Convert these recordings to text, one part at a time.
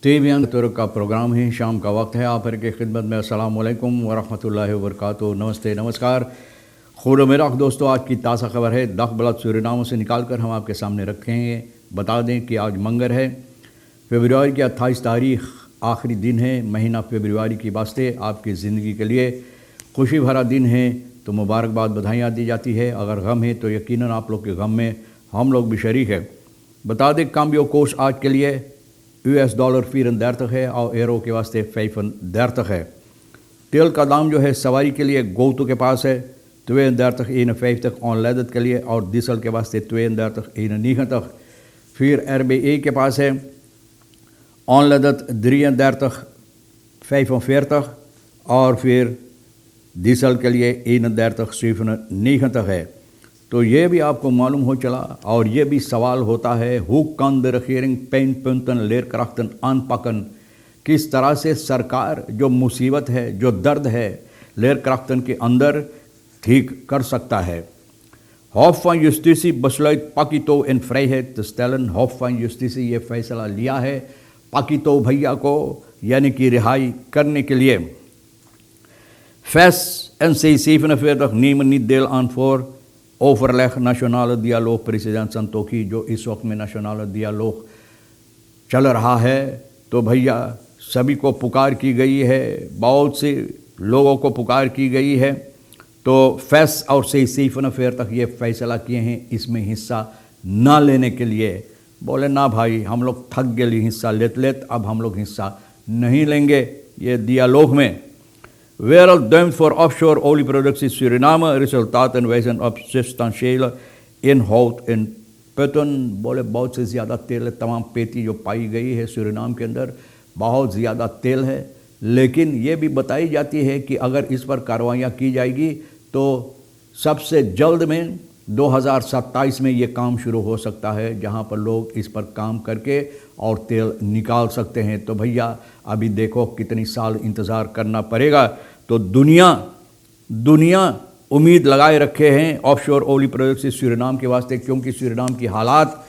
TVN तुर्क का programme है, शाम का वक्त है। आप की खिदमत में अस्सलाम वालेकुम वरहमतुल्लाहि वबरकातुहू। नमस्ते, नमस्कार, खुद मेरा दोस्तों। आज की ताज़ा खबर है, दख बलद सूरीनाम से निकाल कर हम आपके सामने रखेंगे। बता दें कि आज मंगर है, फरवरी की 28 तारीख, आखिरी दिन है महीना फरवरी की वास्ते। आपकी ज़िंदगी के लिए खुशी भरा दिन है तो मुबारकबाद, बधाइयाँ दी जाती है। अगर गम है तो यकीनन आप लोग के गम में हम लोग भी शरीक है। बता दें काम्बियो कोर्स आज के लिए $4 34 है और एरो के वास्ते 35 है। तेल का दाम जो है सवारी के लिए गोतु के पास है 32 ऑनलैदत के लिए, और डीजल के वास्ते 32 फिर RBA के पास है ऑनलैदत 33 और फिर डीजल के लिए 31 है। तो ये भी आपको मालूम हो चला, और ये भी सवाल होता है, who kan de regering pijnpunten leerkrachten aanpakken। किस तरह से सरकार जो मुसीबत है, जो दर्द है leerkrachten के अंदर ठीक कर सकता है। Hof van Justitie besluit Pakito in vrijheid te stellen। Hof van Justitie ये फैसला लिया है पाकितो भैया को यानी कि रिहाई करने के लिए। Vers NC47 nemen niet deel aan voor overleg nationale dialoog। President Santokhi जो इस वक्त में नेशनल डियालोग चल रहा है, तो भैया सभी को पुकार की गई है, बहुत से लोगों को पुकार की गई है। तो फैस और से तक ये फैसला किए हैं इसमें हिस्सा ना लेने के लिए। बोले ना भाई, हम लोग थक गए हिस्सा लेत, अब हम लोग हिस्सा नहीं लेंगे ये डियालोग में। Wereld duimt voor offshore olieproductie Suriname, resultaten wijzen op substantiële inhoud in putten। बोले बहुत से ज़्यादा तेल है, तमाम पेटी जो पाई गई है सूरीनाम के अंदर बहुत ज़्यादा तेल है, लेकिन ये भी बताई जाती है कि अगर इस पर कार्रवाइयाँ की जाएगी तो सबसे जल्द में 2027 में ये काम शुरू हो सकता है, जहाँ पर लोग इस पर काम करके और तेल निकाल सकते हैं। तो भैया अभी देखो कितनी साल इंतज़ार करना पड़ेगा। तो दुनिया उम्मीद लगाए रखे हैं ऑफशोर ओली प्रोजेक्ट से सूरीनाम के वास्ते, क्योंकि सूरीनाम की हालात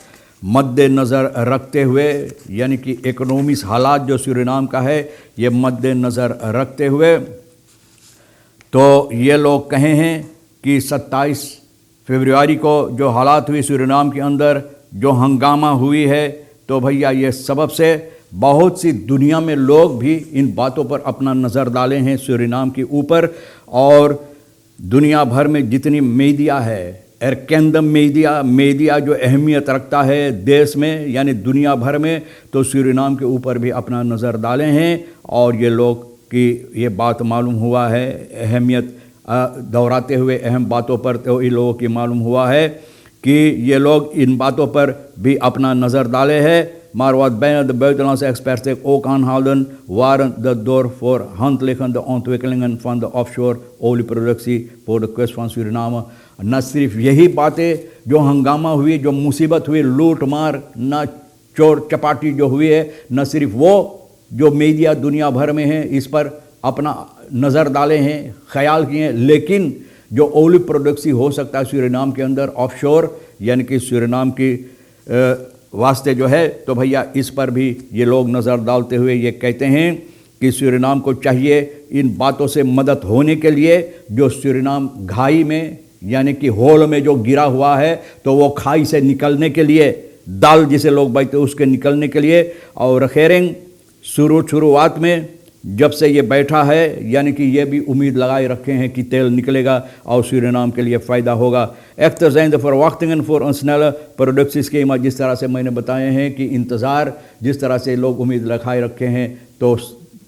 मद्देनज़र रखते हुए, यानी कि इकोनॉमिक हालात जो सूरीनाम का है ये मद्देनज़र रखते हुए, तो ये लोग कहे हैं कि 27 फरवरी को जो हालात हुई सूरीनाम के अंदर, जो हंगामा हुई है, तो भैया ये सबब से बहुत सी दुनिया में लोग भी इन बातों पर अपना नज़र डाले हैं सूरीनाम के ऊपर। और दुनिया भर में जितनी मीडिया है, एरकेंदम मीडिया जो अहमियत रखता है देश में यानी दुनिया भर में, तो सूरीनाम के ऊपर भी अपना नज़र डाले हैं। और ये लोग की ये बात मालूम हुआ है, अहमियत दोहराते हुए अहम बातों पर तो इन लोगों की मालूम हुआ है कि ये लोग इन बातों पर भी अपना नज़र डाले हैं। Maar wat bijna de buitenlandse experts zich ook aanhaalden, waren de door voor hand liggende ontwikkelingen van de offshore olieproductie voor de kust van Suriname। न सिर्फ यही बातें जो हंगामा हुई, जो मुसीबत हुई, लूट मार, न चोर चपाटी जो हुई है, न सिर्फ वो जो मीडिया दुनिया भर में है इस पर अपना नज़र डाले हैं, ख्याल किए हैं, लेकिन जो ओली प्रोडक्सी हो सकता है सूरीनाम के अंदर ऑफशोर यानी कि सूरीनाम की वास्ते जो है, तो भैया इस पर भी ये लोग नज़र डालते हुए ये कहते हैं कि सूरीनाम को चाहिए इन बातों से मदद होने के लिए। जो सूरीनाम घाई में यानी कि होल में जो गिरा हुआ है, तो वो खाई से निकलने के लिए, दाल जिसे लोग बैठते उसके निकलने के लिए। और रखेरेंग शुरुआत में जब से ये बैठा है, यानी कि ये भी उम्मीद लगाए रखे हैं कि तेल निकलेगा और सूरीनाम के लिए फ़ायदा होगा। Echter zijn de verwachtingen voor een snelle productieschema, जिस तरह से मैंने बताए हैं कि इंतज़ार जिस तरह से लोग उम्मीद लगाए रखे हैं, तो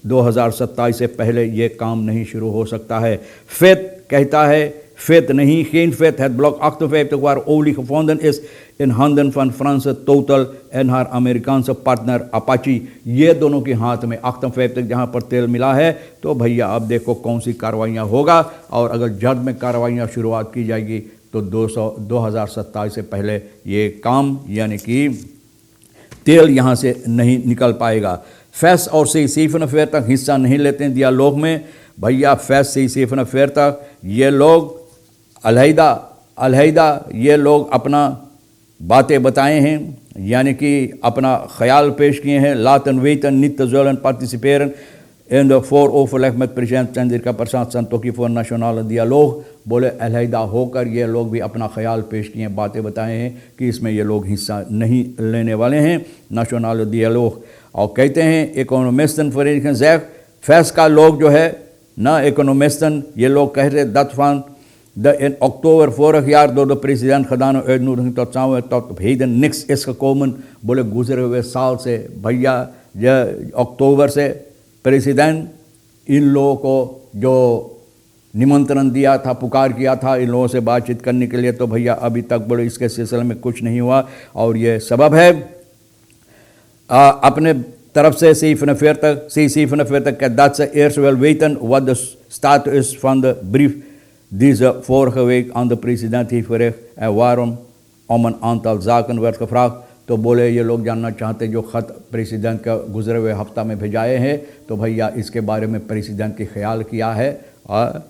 2027 से पहले ये काम नहीं शुरू हो सकता है। FET कहता है, FET नहीं, geen FET, het blok 58 waar olie gevonden is in handen van Franse Total en haar Amerikaanse partner Apache। ये दोनों के हाथ में 58 जहाँ पर तेल मिला है। तो भैया अब देखो कौन सी कार्रवाइयाँ होगा, और अगर जल्द में कार्रवाइयाँ शुरुआत की जाएगी तो 2027 से पहले ये काम यानी कि तेल यहाँ से नहीं निकल पाएगा। फैस और से तक हिस्सा नहीं लेते हैं डियालोग में। भैया फैस से तक ये लोग अलहदा ये लोग अपना बातें बताए हैं यानी कि अपना ख्याल पेश किए हैं। लातन वेतन नित जोलन पार्टिसिपेरन इन द फोर ओवरलैप में president Chandrika Prasad Santokhi for national dialogue, बोले अलहदा होकर ये लोग भी अपना ख्याल पेश किए, बातें बताए हैं कि इसमें ये लोग हिस्सा नहीं लेने वाले हैं नेशनल दियालोग। और कहते हैं इकोनॉमिस्टन फरीकन जैक फैस का लोग जो है ना, इकोनॉमिस्टन ये लोग कह रहे दत्फान in oktober vorig jaar door de president gedane uitnodiging tot samen tot heden niks is gekomen। बोले गुजरे हुए साल से भैया अक्टूबर से प्रेसिडेंट इन लोगों को जो निमंत्रण दिया था, पुकार किया था इन लोगों से बातचीत करने के लिए, तो भैया अभी तक बोले इसके सिलसिले में कुछ नहीं हुआ। और ये सबब है अपने तरफ से Stephen Feertag que dat ze eerst wil weten wat de status is van de brief die ze vorige week aan de president heeft gericht en waarom om een aantal zaken werd gevraagd। तो बोले ये लोग जानना चाहते जो ख़त president का गुजरे हुए हफ्ता में भेजाए हैं, तो भैया इसके बारे में प्रेसिडेंट के ख्याल किया है और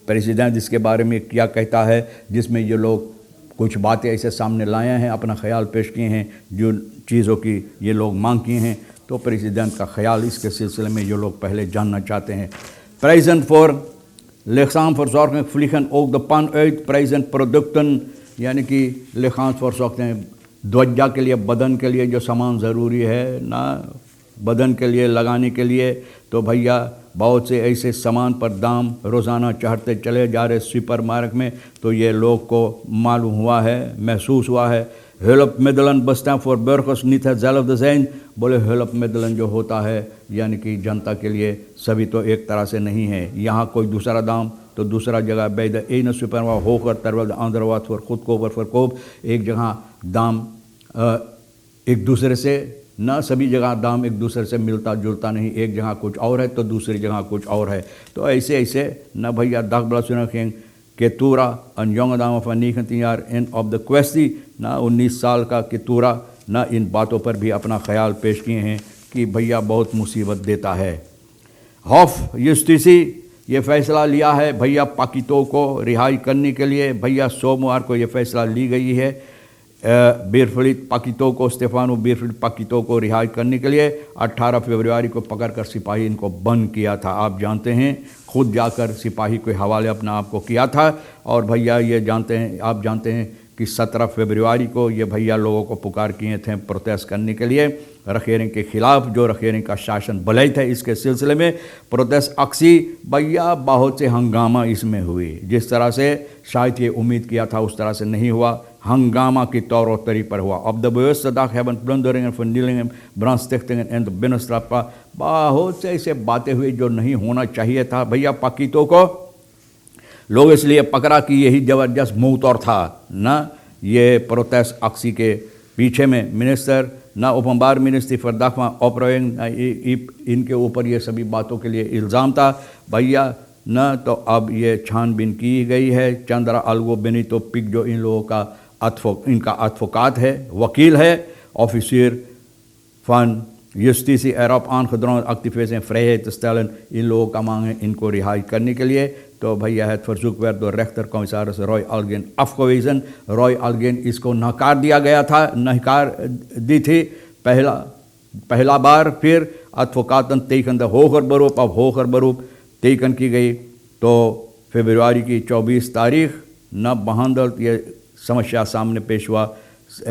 प्रेसिडेंट इसके बारे में क्या कहता है, जिसमें ये लोग कुछ बातें ऐसे सामने लाए हैं, अपना ख्याल पेश किए हैं, जो चीज़ों की ये लोग मांग किए हैं, तो प्रेसिडेंट का ख्याल इसके सिलसिले में ये लोग पहले जानना चाहते हैं। Present for lichaamsverzorging vliegen ook de pan uit present producten, यानी कि लिखांसverzorging ध्वजा के लिए, बदन के लिए जो सामान ज़रूरी है ना, बदन के लिए लगाने के लिए, तो भैया बहुत से ऐसे सामान पर दाम रोज़ाना चढ़ते चले जा रहे सुपर मार्केट में। तो ये लोग को मालूम हुआ है, महसूस हुआ है। hulpmiddelen bestaan voor burgers niet hetzelfde zijn। बोले hulpmiddelen जो होता है यानी कि जनता के लिए सभी तो एक तरह से नहीं है। यहाँ कोई दूसरा दाम तो दूसरा जगह bij de ene supermarkt hoger terwijl de andere wat voor goedkoper verkoopt। एक जगह दाम एक दूसरे से ना, सभी जगह दाम एक दूसरे से मिलता जुलता नहीं, एक जगह कुछ और है तो दूसरी जगह कुछ और है। तो ऐसे ऐसे ना भैया Dagblad सुना Ketura, een jonge dame van 19 jaar en op de kwestie ना 19 साल का केतुरा ना इन बातों पर भी अपना ख्याल पेश किए हैं कि भैया बहुत मुसीबत देता है। हॉफ जस्टिसी ये फैसला लिया है भैया पाकितो को रिहाई करने के लिए। भैया सोमवार को ये फैसला ली गई है बीरफलित पाकितो को, स्टेफानो बीरफलित पाकितो को रिहाई करने के लिए। 18 फरवरी को पकड़कर सिपाही इनको बंद किया था। आप जानते हैं, खुद जाकर सिपाही के हवाले अपना आप को किया था। और भैया ये जानते हैं, आप जानते हैं कि 17 फरवरी को ये भैया लोगों को पुकार किए थे प्रोटेस्ट करने के लिए रखेरिंग के ख़िलाफ़, जो रखेरिंग का शासन भलाई था। इसके सिलसिले में प्रोटेस्ट अक्सी भैया बहुत से हंगामा इसमें हुई। जिस तरह से शायद ये उम्मीद किया था उस तरह से नहीं हुआ, हंगामा की तौर और तरीक़ पर हुआ। Op de bewuste dag hebben plunderingen, vernielingen, brandstichtingen en de binnenstraat पर बहुत से ऐसे बातें हुई जो नहीं होना चाहिए था। भैया पाकितो को लोग इसलिए पकड़ा कि यही ज़बरदस्त मुँह तौर था ना, ये प्रोटेस्ट अक्सी के पीछे में मिनिस्टर ना ओपनबार मिनिस्ट्री फरदाखवा ऑपरेंग इनके ऊपर ये सभी बातों के लिए इल्ज़ाम था भैया ना। तो अब ये छानबीन की गई है। चंद्रा अल्गो बेनितो पिक जो इन लोगों का इनका एडवोकात है, वकील है, officer van justitie erop aangedrongen activisten en vrijheid te stellen। इन लोगों का मांग है इनको रिहाई करने के लिए। तो भैया het verzoek werd door rechtercommissaris Roy Algen afgewezen। Roy अल्गेन इसको नकार दिया गया था, नकार दी थी पहला बार। फिर एडवोकातन tekende होगर beroep, अब होगर beroep teken की गई। तो फरवरी की 24 तारीख न behandeld ये समस्या सामने पेश हुआ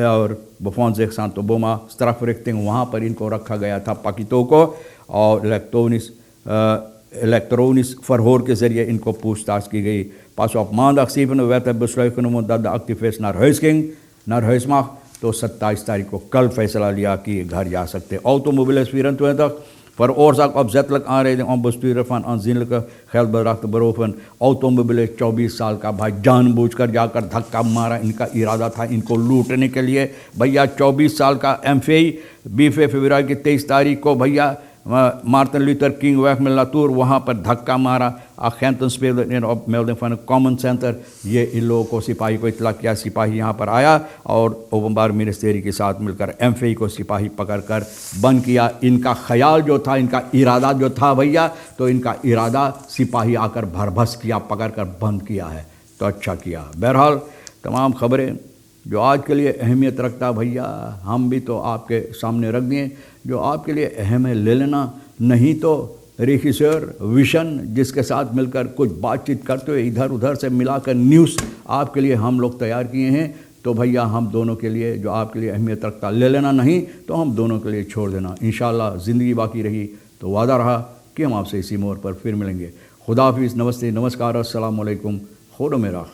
और बफोन से सांतो बोमा स्ट्रैफरिक्टिंग वहाँ पर इनको रखा गया था पाकितो को, और इलेक्ट्रॉनिक verhoor के ज़रिए इनको पूछताछ की गई। Pas op maandag 7 werd er besluit genomen dat de activist naar huis ging, naar huis mag। तो 27 तारीख को कल फैसला लिया कि घर जा सकते। Automobilist 24 veroorzaakt opzettelijk aanrijding om bestuurder van aanzienlijke geldbedrag te beroven। Automobilist 24 साल का भाई जानबूझकर जाकर धक्का मारा, इनका इरादा था इनको लूटने के लिए। भैया 24 साल का MFI 20 फरवरी की 23 तारीख को भैया मार्टिन लूथर किंग weg में लातूर वहाँ पर धक्का मारा। agenten speelden in opmelding van een common center। ये इन लोगों को सिपाही को इतला किया, सिपाही यहाँ पर आया और ओपनबार मिनिस्ट्री के साथ मिलकर MFI को सिपाही पकड़कर बंद किया। इनका ख्याल जो था, इनका इरादा जो था भैया, तो इनका इरादा सिपाही आकर भरभस किया, पकड़कर बंद किया है। तो अच्छा किया। बहरहाल तमाम खबरें जो आज के लिए अहमियत रखता भैया हम भी तो आपके सामने रख दिए। जो आपके लिए अहम है ले लेना, नहीं तो रेखिसर विशन जिसके साथ मिलकर कुछ बातचीत करते हुए इधर उधर से मिलाकर न्यूज़ आपके लिए हम लोग तैयार किए हैं। तो भैया हम दोनों के लिए जो आपके लिए अहमियत रखता ले लेना, नहीं तो हम दोनों के लिए छोड़ देना। इंशाल्लाह ज़िंदगी बाकी रही तो वादा रहा कि हम आपसे इसी मोड़ पर फिर मिलेंगे। खुदा हाफिज़, नमस्ते, नमस्कार, अस्सलाम वालेकुम, खुदा मेरा।